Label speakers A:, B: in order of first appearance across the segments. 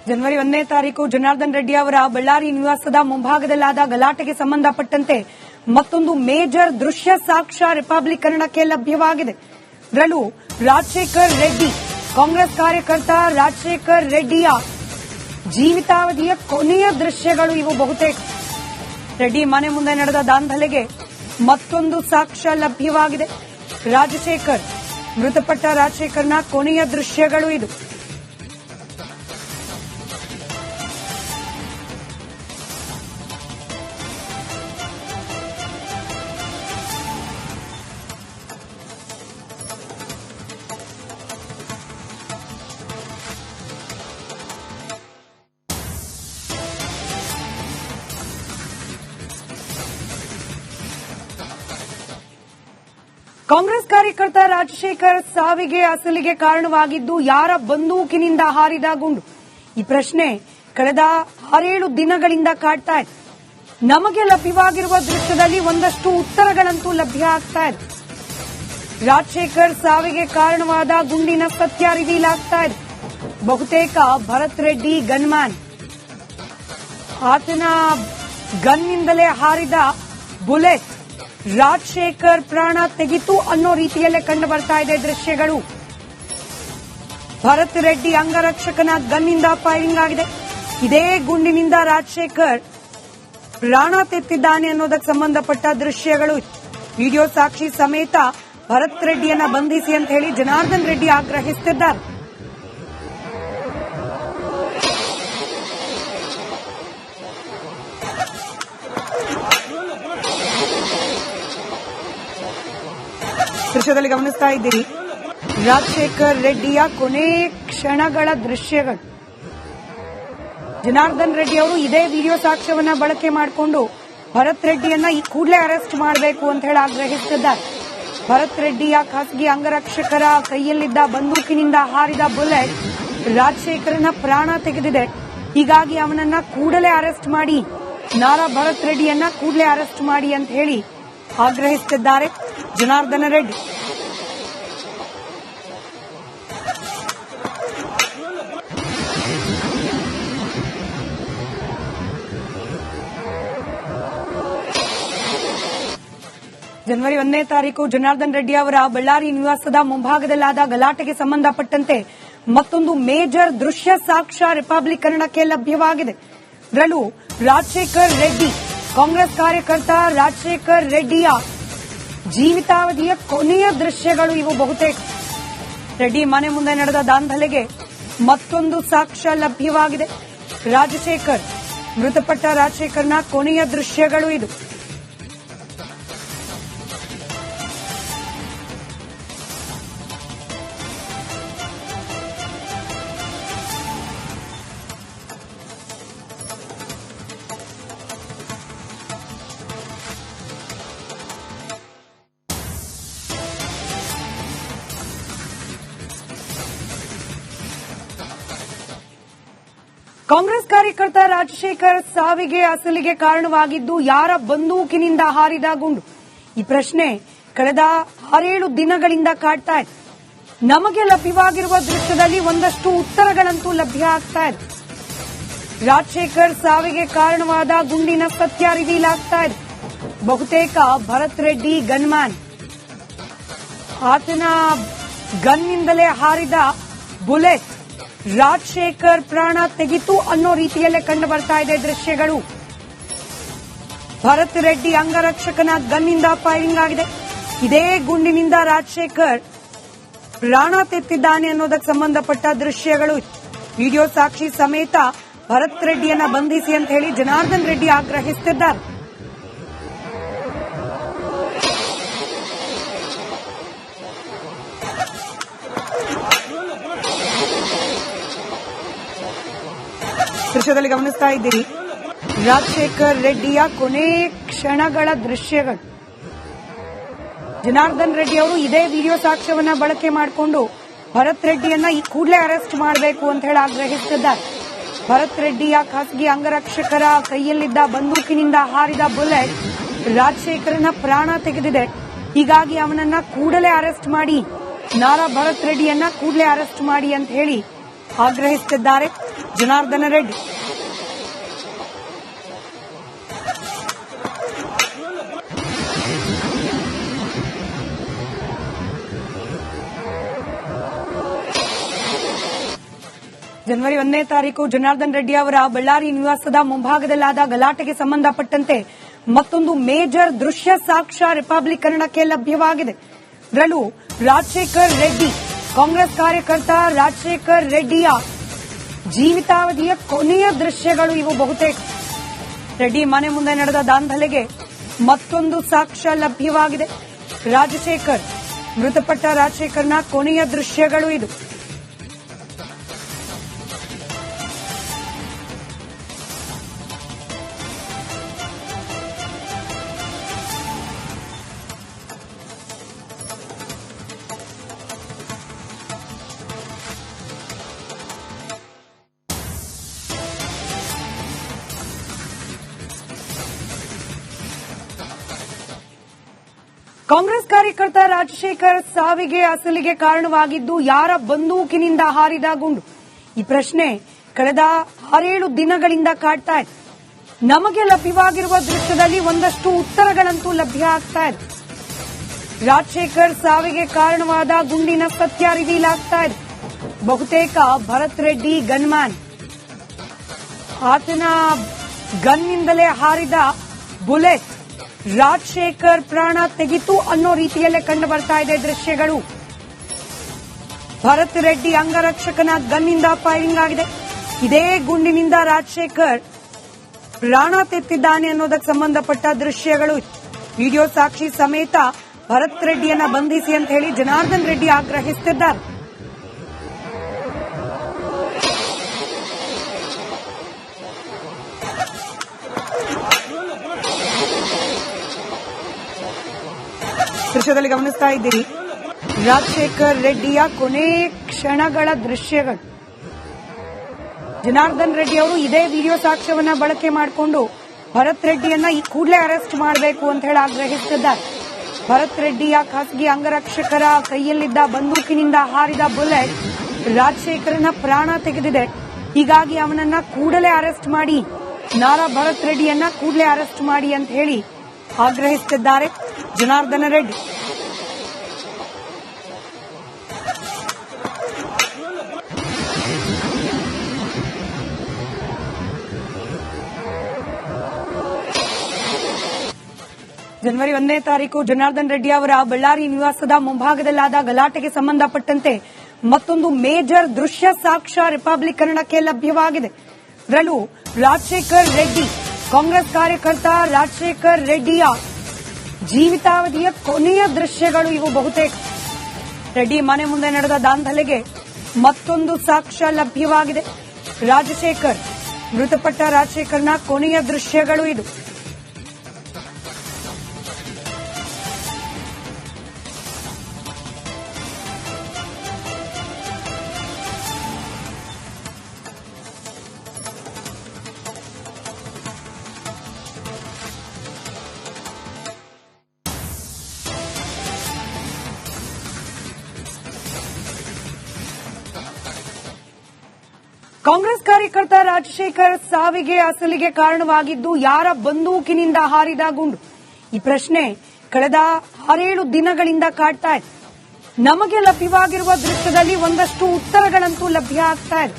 A: ಜನವರಿ 1ನೇ ತಾರೀಕು ಜನಾರ್ದನ್ ರೆಡ್ಡಿ ಅವರ ಬಳ್ಳಾರಿ ನಿವಾಸದ ಮುಂಭಾಗದಲ್ಲಾದ ಗಲಾಟೆಗೆ ಸಂಬಂಧಪಟ್ಟಂತೆ ಮತ್ತೊಂದು ಮೇಜರ್ ದೃಶ್ಯ ಸಾಕ್ಷ್ಯ ರಿಪಬ್ಲಿಕ್ ಕನ್ನಡಕ್ಕೆ ಲಭ್ಯವಾಗಿದೆ. ಇದರಲ್ಲೂ ರಾಜಶೇಖರ್ ರೆಡ್ಡಿ, ಕಾಂಗ್ರೆಸ್ ಕಾರ್ಯಕರ್ತ ರಾಜಶೇಖರ್ ರೆಡ್ಡಿಯ ಜೀವಿತಾವಧಿಯ ಕೊನೆಯ ದೃಶ್ಯಗಳು ಇವು. ಬಹುತೇಕ ರೆಡ್ಡಿ ಮನೆ ಮುಂದೆ ನಡೆದ ದಾಂಧಲೆಗೆ ಮತ್ತೊಂದು ಸಾಕ್ಷ್ಯ ಲಭ್ಯವಾಗಿದೆ. ರಾಜಶೇಖರ್, ಮೃತಪಟ್ಟ ರಾಜಶೇಖರ್ನ ಕೊನೆಯ ದೃಶ್ಯಗಳು ಇದು. ಕಾಂಗ್ರೆಸ್ ಕಾರ್ಯಕರ್ತ ರಾಜಶೇಖರ್ ಸಾವಿಗೆ ಅಸಲಿಗೆ ಕಾರಣವಾಗಿದ್ದು ಯಾರ ಬಂದೂಕಿನಿಂದ ಹಾರಿದ ಗುಂಡು? ಈ ಪ್ರಶ್ನೆ ಕಳೆದ 6-7 ದಿನಗಳಿಂದ ಕಾಡ್ತಾ ಇದೆ. ನಮಗೆ ಲಭ್ಯವಾಗಿರುವ ದೃಶ್ಯದಲ್ಲಿ ಒಂದಷ್ಟು ಉತ್ತರಗಳಂತೂ ಲಭ್ಯ ಆಗ್ತಾ ಇದೆ. ರಾಜಶೇಖರ್ ಸಾವಿಗೆ ಕಾರಣವಾದ ಗುಂಡಿನ ಸತ್ಯ ರಿವೀಲ್ ಆಗ್ತಾ ಇದೆ. ಬಹುತೇಕ ಭರತ್ ರೆಡ್ಡಿ ಗನ್ಮ್ಯಾನ್, ಆತನ ಗನ್ನಿಂದಲೇ ಹಾರಿದ ಬುಲೆಟ್ ರಾಜಶೇಖರ್ ಪ್ರಾಣ ತೆಗಿತು ಅನ್ನೋ ರೀತಿಯಲ್ಲೇ ಕಂಡು ಬರ್ತಾ ಇದೆ ದೃಶ್ಯಗಳು. ಭರತ್ ರೆಡ್ಡಿ ಅಂಗರಕ್ಷಕನ ಗನ್ನಿಂದ ಫೈರಿಂಗ್ ಆಗಿದೆ. ಇದೇ ಗುಂಡಿನಿಂದ ರಾಜಶೇಖರ್ ಪ್ರಾಣ ತೆತ್ತಿದ್ದಾನೆ ಅನ್ನೋದಕ್ಕೆ ಸಂಬಂಧಪಟ್ಟ ದೃಶ್ಯಗಳು. ವಿಡಿಯೋ ಸಾಕ್ಷಿ ಸಮೇತ ಭರತ್ ರೆಡ್ಡಿಯನ್ನ ಬಂಧಿಸಿ ಅಂತ ಹೇಳಿ ಜನಾರ್ದನ್ ರೆಡ್ಡಿ ಆಗ್ರಹಿಸುತ್ತಿದ್ದಾರೆ. ದೃಶ್ಯದಲ್ಲಿ ಗಮನಿಸ್ತಾ ಇದ್ದೀರಿ ರಾಜಶೇಖರ್ ರೆಡ್ಡಿಯ ಕೊನೆ ಕ್ಷಣಗಳ ದೃಶ್ಯಗಳು. ಜನಾರ್ದನ್ ರೆಡ್ಡಿ ಅವರು ಇದೇ ವಿಡಿಯೋ ಸಾಕ್ಷ್ಯವನ್ನ ಬಳಕೆ ಮಾಡಿಕೊಂಡು ಭರತ್ ರೆಡ್ಡಿಯನ್ನ ಈ ಕೂಡಲೇ ಅರೆಸ್ಟ್ ಮಾಡಬೇಕು ಅಂತ ಹೇಳಿ ಆಗ್ರಹಿಸುತ್ತಿದ್ದಾರೆ. ಭರತ್ ರೆಡ್ಡಿಯ ಖಾಸಗಿ ಅಂಗರಕ್ಷಕರ ಕೈಯಲ್ಲಿದ್ದ ಬಂದೂಕಿನಿಂದ ಹಾರಿದ ಬುಲೆಟ್ ರಾಜಶೇಖರನ ಪ್ರಾಣ ತೆಗೆದಿದೆ. ಹೀಗಾಗಿ ಅವನನ್ನ ಕೂಡಲೇ ಅರೆಸ್ಟ್ ಮಾಡಿ, ನಾರಾ ಭರತ್ ರೆಡ್ಡಿಯನ್ನ ಕೂಡಲೇ ಅರೆಸ್ಟ್ ಮಾಡಿ ಅಂತ ಹೇಳಿ ಆಗ್ರಹಿಸುತ್ತಿದ್ದಾರೆ ಜನಾರ್ದನ ರೆಡ್ಡಿ. ಜನವರಿ 1ನೇ ತಾರೀಕು ಜನಾರ್ದನ್ ರೆಡ್ಡಿ ಅವರ ಬಳ್ಳಾರಿ ನಿವಾಸದ ಮುಂಭಾಗದಲ್ಲಾದ ಗಲಾಟೆಗೆ ಸಂಬಂಧಪಟ್ಟಂತೆ ಮತ್ತೊಂದು ಮೇಜರ್ ದೃಶ್ಯ ಸಾಕ್ಷ್ಯ ರಿಪಬ್ಲಿಕ್ ಕನ್ನಡಕ್ಕೆ ಲಭ್ಯವಾಗಿದೆ. ಇದರಲ್ಲೂ ರಾಜಶೇಖರ್ ರೆಡ್ಡಿ, ಕಾಂಗ್ರೆಸ್ ಕಾರ್ಯಕರ್ತ ರಾಜಶೇಖರ್ ರೆಡ್ಡಿಯ ಜೀವಿತಾವಧಿಯ ಕೊನೆಯ ದೃಶ್ಯಗಳು ಇವು. ಬಹುತೇಕ ರೆಡ್ಡಿ ಮನೆ ಮುಂದೆ ನಡೆದ ದಾಂಧಲೆಗೆ ಮತ್ತೊಂದು ಸಾಕ್ಷ್ಯ ಲಭ್ಯವಾಗಿದೆ. ರಾಜಶೇಖರ್, ಮೃತಪಟ್ಟ ರಾಜಶೇಖರ್ನ ಕೊನೆಯ ದೃಶ್ಯಗಳು ಇದು. ಕಾಂಗ್ರೆಸ್ ಕಾರ್ಯಕರ್ತ ರಾಜಶೇಖರ್ ಸಾವಿಗೆ ಅಸಲಿಗೆ ಕಾರಣವಾಗಿದ್ದು ಯಾರ ಬಂದೂಕಿನಿಂದ ಹಾರಿದ ಗುಂಡು? ಈ ಪ್ರಶ್ನೆ ಕಳೆದ 6-7 ದಿನಗಳಿಂದ ಕಾಡ್ತಾ ಇದೆ. ನಮಗೆ ಲಭ್ಯವಾಗಿರುವ ದೃಶ್ಯದಲ್ಲಿ ಒಂದಷ್ಟು ಉತ್ತರಗಳಂತೂ ಲಭ್ಯ ಆಗ್ತಾ ಇದೆ. ರಾಜಶೇಖರ್ ಸಾವಿಗೆ ಕಾರಣವಾದ ಗುಂಡಿನ ಸತ್ಯ ರಿವೀಲ್ ಆಗ್ತಾ ಇದೆ. ಬಹುತೇಕ ಭರತ್ ರೆಡ್ಡಿ ಗನ್ಮ್ಯಾನ್, ಆತನ ಗನ್ನಿಂದಲೇ ಹಾರಿದ ಬುಲೆಟ್ ರಾಜಶೇಖರ್ ಪ್ರಾಣ ತೆಗಿತು ಅನ್ನೋ ರೀತಿಯಲ್ಲೇ ಕಂಡು ಬರ್ತಾ ಇದೆ ದೃಶ್ಯಗಳು. ಭರತ್ ರೆಡ್ಡಿ ಅಂಗರಕ್ಷಕನ ಗನ್ನಿಂದ ಫೈರಿಂಗ್ ಆಗಿದೆ. ಇದೇ ಗುಂಡಿನಿಂದ ರಾಜಶೇಖರ್ ಪ್ರಾಣ ತೆತ್ತಿದ್ದಾನೆ ಅನ್ನೋದಕ್ಕೆ ಸಂಬಂಧಪಟ್ಟ ದೃಶ್ಯಗಳು. ವಿಡಿಯೋ ಸಾಕ್ಷಿ ಸಮೇತ ಭರತ್ ರೆಡ್ಡಿಯನ್ನ ಬಂಧಿಸಿ ಅಂತ ಹೇಳಿ ಜನಾರ್ದನ್ ರೆಡ್ಡಿ ಆಗ್ರಹಿಸುತ್ತಿದ್ದಾರೆ. ದೃಶ್ಯದಲ್ಲಿ ಗಮನಿಸ್ತಾ ಇದ್ದೀರಿ ರಾಜಶೇಖರ್ ರೆಡ್ಡಿಯ ಕೊನೆ ಕ್ಷಣಗಳ ದೃಶ್ಯಗಳು. ಜನಾರ್ದನ್ ರೆಡ್ಡಿ ಅವರು ಇದೇ ವಿಡಿಯೋ ಸಾಕ್ಷ್ಯವನ್ನ ಬಳಕೆ ಮಾಡಿಕೊಂಡು ಭರತ್ ರೆಡ್ಡಿಯನ್ನ ಈ ಕೂಡಲೇ ಅರೆಸ್ಟ್ ಮಾಡಬೇಕು ಅಂತ ಹೇಳಿ ಆಗ್ರಹಿಸುತ್ತಿದ್ದಾರೆ. ಭರತ್ ರೆಡ್ಡಿಯ ಖಾಸಗಿ ಅಂಗರಕ್ಷಕರ ಕೈಯಲ್ಲಿದ್ದ ಬಂದೂಕಿನಿಂದ ಹಾರಿದ ಬುಲೆಟ್ ರಾಜಶೇಖರನ ಪ್ರಾಣ ತೆಗೆದಿದೆ. ಹೀಗಾಗಿ ಅವನನ್ನ ಕೂಡಲೇ ಅರೆಸ್ಟ್ ಮಾಡಿ, ನಾರಾ ಭರತ್ ರೆಡ್ಡಿಯನ್ನ ಕೂಡಲೇ ಅರೆಸ್ಟ್ ಮಾಡಿ ಅಂತ ಹೇಳಿ ಆಗ್ರಹಿಸುತ್ತಿದ್ದಾರೆ ಜನಾರ್ದನ ರೆಡ್ಡಿ. ಜನವರಿ 1ನೇ ತಾರೀಕು ಜನಾರ್ದನ್ ರೆಡ್ಡಿ ಅವರ ಬಳ್ಳಾರಿ ನಿವಾಸದ ಮುಂಭಾಗದಲ್ಲಾದ ಗಲಾಟೆಗೆ ಸಂಬಂಧಪಟ್ಟಂತೆ ಮತ್ತೊಂದು ಮೇಜರ್ ದೃಶ್ಯ ಸಾಕ್ಷ್ಯ ರಿಪಬ್ಲಿಕ್ ಕನ್ನಡಕ್ಕೆ ಲಭ್ಯವಾಗಿದೆ. ಇದರಲ್ಲೂ ರಾಜಶೇಖರ್ ರೆಡ್ಡಿ, ಕಾಂಗ್ರೆಸ್ ಕಾರ್ಯಕರ್ತ ರಾಜಶೇಖರ್ ರೆಡ್ಡಿಯ ಜೀವಿತಾವಧಿಯ ಕೊನೆಯ ದೃಶ್ಯಗಳು ಇವು. ಬಹುತೇಕ ರೆಡ್ಡಿ ಮನೆ ಮುಂದೆ ನಡೆದ ದಾಂಧಲೆಗೆ ಮತ್ತೊಂದು ಸಾಕ್ಷ್ಯ ಲಭ್ಯವಾಗಿದೆ. ರಾಜಶೇಖರ್, ಮೃತಪಟ್ಟ ರಾಜಶೇಖರ್ನ ಕೊನೆಯ ದೃಶ್ಯಗಳು ಇದು. ಕಾಂಗ್ರೆಸ್ ಕಾರ್ಯಕರ್ತ ರಾಜಶೇಖರ್ ಸಾವಿಗೆ ಅಸಲಿಗೆ ಕಾರಣವಾಗಿದ್ದು ಯಾರ ಬಂದೂಕಿನಿಂದ ಹಾರಿದ ಗುಂಡು? ಈ ಪ್ರಶ್ನೆ ಕಳೆದ 6-7 ದಿನಗಳಿಂದ ಕಾಡ್ತಾ ಇದೆ. ನಮಗೆ ಲಭ್ಯವಾಗಿರುವ ದೃಶ್ಯದಲ್ಲಿ ಒಂದಷ್ಟು ಉತ್ತರಗಳಂತೂ ಲಭ್ಯ ಆಗ್ತಾ ಇದೆ. ರಾಜಶೇಖರ್ ಸಾವಿಗೆ ಕಾರಣವಾದ ಗುಂಡಿನ ಸತ್ಯ ರಿವೀಲ್ ಆಗ್ತಾ ಇದೆ. ಬಹುತೇಕ ಭರತ್ ರೆಡ್ಡಿ ಗನ್ಮ್ಯಾನ್, ಆತನ ಗನ್ನಿಂದಲೇ ಹಾರಿದ ಬುಲೆಟ್ ರಾಜಶೇಖರ್ ಪ್ರಾಣ ತೆಗಿತು ಅನ್ನೋ ರೀತಿಯಲ್ಲೇ ಕಂಡು ಬರ್ತಾ ಇದೆ ದೃಶ್ಯಗಳು. ಭರತ್ ರೆಡ್ಡಿ ಅಂಗರಕ್ಷಕನ ಗನ್ನಿಂದ ಫೈರಿಂಗ್ ಆಗಿದೆ. ಇದೇ ಗುಂಡಿನಿಂದ ರಾಜಶೇಖರ್ ಪ್ರಾಣ ತೆತ್ತಿದ್ದಾನೆ ಅನ್ನೋದಕ್ಕೆ ಸಂಬಂಧಪಟ್ಟ ದೃಶ್ಯಗಳು. ವಿಡಿಯೋ ಸಾಕ್ಷಿ ಸಮೇತ ಭರತ್ ರೆಡ್ಡಿಯನ್ನ ಬಂಧಿಸಿ ಅಂತ ಹೇಳಿ ಜನಾರ್ದನ್ ರೆಡ್ಡಿ ಆಗ್ರಹಿಸುತ್ತಿದ್ದಾರೆ. ದೃಶ್ಯದಲ್ಲಿ ಗಮನಿಸ್ತಾ ಇದ್ದೀರಿ ರಾಜಶೇಖರ್ ರೆಡ್ಡಿಯ ಕೊನೆ ಕ್ಷಣಗಳ ದೃಶ್ಯಗಳು. ಜನಾರ್ದನ್ ರೆಡ್ಡಿ ಅವರು ಇದೇ ವಿಡಿಯೋ ಸಾಕ್ಷ್ಯವನ್ನ ಬಳಕೆ ಮಾಡಿಕೊಂಡು ಭರತ್ ರೆಡ್ಡಿಯನ್ನ ಈ ಕೂಡಲೇ ಅರೆಸ್ಟ್ ಮಾಡಬೇಕು ಅಂತ ಹೇಳಿ ಆಗ್ರಹಿಸುತ್ತಿದ್ದಾರೆ. ಭರತ್ ರೆಡ್ಡಿಯ ಖಾಸಗಿ ಅಂಗರಕ್ಷಕರ ಕೈಯಲ್ಲಿದ್ದ ಬಂದೂಕಿನಿಂದ ಹಾರಿದ ಬುಲೆಟ್ ರಾಜಶೇಖರನ ಪ್ರಾಣ ತೆಗೆದಿದೆ. ಹೀಗಾಗಿ ಅವನನ್ನ ಕೂಡಲೇ ಅರೆಸ್ಟ್ ಮಾಡಿ, ನಾರಾ ಭರತ್ ರೆಡ್ಡಿಯನ್ನ ಕೂಡಲೇ ಅರೆಸ್ಟ್ ಮಾಡಿ ಅಂತ ಹೇಳಿ ಆಗ್ರಹಿಸುತ್ತಿದ್ದಾರೆ ಜನಾರ್ದನ ರೆಡ್ಡಿ. ಜನವರಿ 1ನೇ ತಾರೀಕು ಜನಾರ್ದನ್ ರೆಡ್ಡಿ ಅವರ ಬಳ್ಳಾರಿ ನಿವಾಸದ ಮುಂಭಾಗದಲ್ಲಾದ ಗಲಾಟೆಗೆ ಸಂಬಂಧಪಟ್ಟಂತೆ ಮತ್ತೊಂದು ಮೇಜರ್ ದೃಶ್ಯ ಸಾಕ್ಷ್ಯ ರಿಪಬ್ಲಿಕ್ ಕನ್ನಡಕ್ಕೆ ಲಭ್ಯವಾಗಿದೆ. ಇದರಲ್ಲೂ ರಾಜಶೇಖರ್ ರೆಡ್ಡಿ, ಕಾಂಗ್ರೆಸ್ ಕಾರ್ಯಕರ್ತ ರಾಜಶೇಖರ್ ರೆಡ್ಡಿಯ ಜೀವಿತಾವಧಿಯ ಕೊನೆಯ ದೃಶ್ಯಗಳು ಇವು. ಬಹುತೇಕ ರೆಡ್ಡಿ ಮನೆ ಮುಂದೆ ನಡೆದ ದಾಂಧಲೆಗೆ ಮತ್ತೊಂದು ಸಾಕ್ಷ್ಯ ಲಭ್ಯವಾಗಿದೆ. ರಾಜಶೇಖರ್, ಮೃತಪಟ್ಟ ರಾಜಶೇಖರ್ನ ಕೊನೆಯ ದೃಶ್ಯಗಳು ಇದು. ಕಾಂಗ್ರೆಸ್ ಕಾರ್ಯಕರ್ತ ರಾಜಶೇಖರ್ ಸಾವಿಗೆ ಅಸಲಿಗೆ ಕಾರಣವಾಗಿದ್ದು ಯಾರ ಬಂದೂಕಿನಿಂದ ಹಾರಿದ ಗುಂಡು? ಈ ಪ್ರಶ್ನೆ ಕಳೆದ 6-7 ದಿನಗಳಿಂದ ಕಾಡ್ತಾ ಇದೆ. ನಮಗೆ ಲಭ್ಯವಾಗಿರುವ ದೃಶ್ಯದಲ್ಲಿ ಒಂದಷ್ಟು ಉತ್ತರಗಳಂತೂ ಲಭ್ಯ ಆಗ್ತಾ ಇದೆ.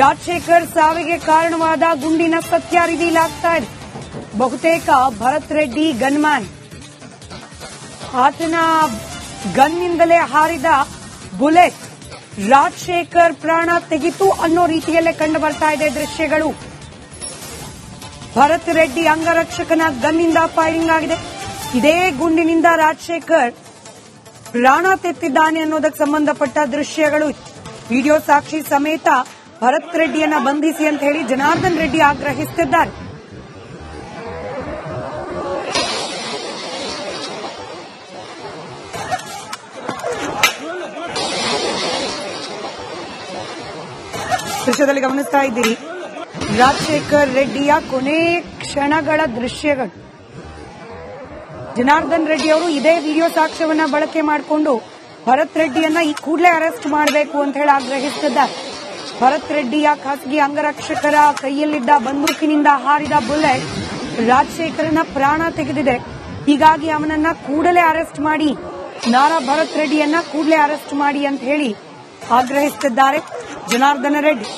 A: ರಾಜಶೇಖರ್ ಸಾವಿಗೆ ಕಾರಣವಾದ ಗುಂಡಿನ ಸತ್ಯ ರಿವೀಲ್ ಆಗ್ತಾ ಇದೆ. ಬಹುತೇಕ ಭರತ್ ರೆಡ್ಡಿ ಗನ್ಮ್ಯಾನ್, ಆತನ ಗನ್ನಿಂದಲೇ ಹಾರಿದ ಬುಲೆಟ್ ರಾಜಶೇಖರ್ ಪ್ರಾಣ ತೆಗಿತು ಅನ್ನೋ ರೀತಿಯಲ್ಲೇ ಕಂಡು ಬರ್ತಾ ಇದೆ ದೃಶ್ಯಗಳು. ಭರತ್ ರೆಡ್ಡಿ ಅಂಗರಕ್ಷಕನ ಗನ್ನಿಂದ ಫೈರಿಂಗ್ ಆಗಿದೆ. ಇದೇ ಗುಂಡಿನಿಂದ ರಾಜಶೇಖರ್ ಪ್ರಾಣ ತೆತ್ತಿದ್ದಾನೆ ಅನ್ನೋದಕ್ಕೆ ಸಂಬಂಧಪಟ್ಟ ದೃಶ್ಯಗಳು. ವಿಡಿಯೋ ಸಾಕ್ಷಿ ಸಮೇತ ಭರತ್ ರೆಡ್ಡಿಯನ್ನ ಬಂಧಿಸಿ ಅಂತ ಹೇಳಿ ಜನಾರ್ದನ್ ರೆಡ್ಡಿ ಆಗ್ರಹಿಸುತ್ತಿದ್ದಾರೆ. ದೃಶ್ಯದಲ್ಲಿ ಗಮನಿಸ್ತಾ ಇದ್ದೀರಿ ರಾಜಶೇಖರ್ ರೆಡ್ಡಿಯ ಕೊನೆ ಕ್ಷಣಗಳ ದೃಶ್ಯಗಳು. ಜನಾರ್ದನ್ ರೆಡ್ಡಿ ಅವರು ಇದೇ ವಿಡಿಯೋ ಸಾಕ್ಷ್ಯವನ್ನ ಬಳಕೆ ಮಾಡಿಕೊಂಡು ಭರತ್ ರೆಡ್ಡಿಯನ್ನ ಈ ಕೂಡಲೇ ಅರೆಸ್ಟ್ ಮಾಡಬೇಕು ಅಂತ ಹೇಳಿ ಆಗ್ರಹಿಸುತ್ತಿದ್ದಾರೆ. ಭರತ್ ರೆಡ್ಡಿಯ ಖಾಸಗಿ ಅಂಗರಕ್ಷಕರ ಕೈಯಲ್ಲಿದ್ದ ಬಂದೂಕಿನಿಂದ ಹಾರಿದ ಬುಲೆಟ್ ರಾಜಶೇಖರನ ಪ್ರಾಣ ತೆಗೆದಿದೆ. ಹೀಗಾಗಿ ಅವನನ್ನ ಕೂಡಲೇ ಅರೆಸ್ಟ್ ಮಾಡಿ, ನಾರಾ ಭರತ್ ರೆಡ್ಡಿಯನ್ನ ಕೂಡಲೇ ಅರೆಸ್ಟ್ ಮಾಡಿ ಅಂತ ಹೇಳಿ ಆಗ್ರಹಿಸುತ್ತಿದ್ದಾರೆ ಜನಾರ್ದನ ರೆಡ್ಡಿ.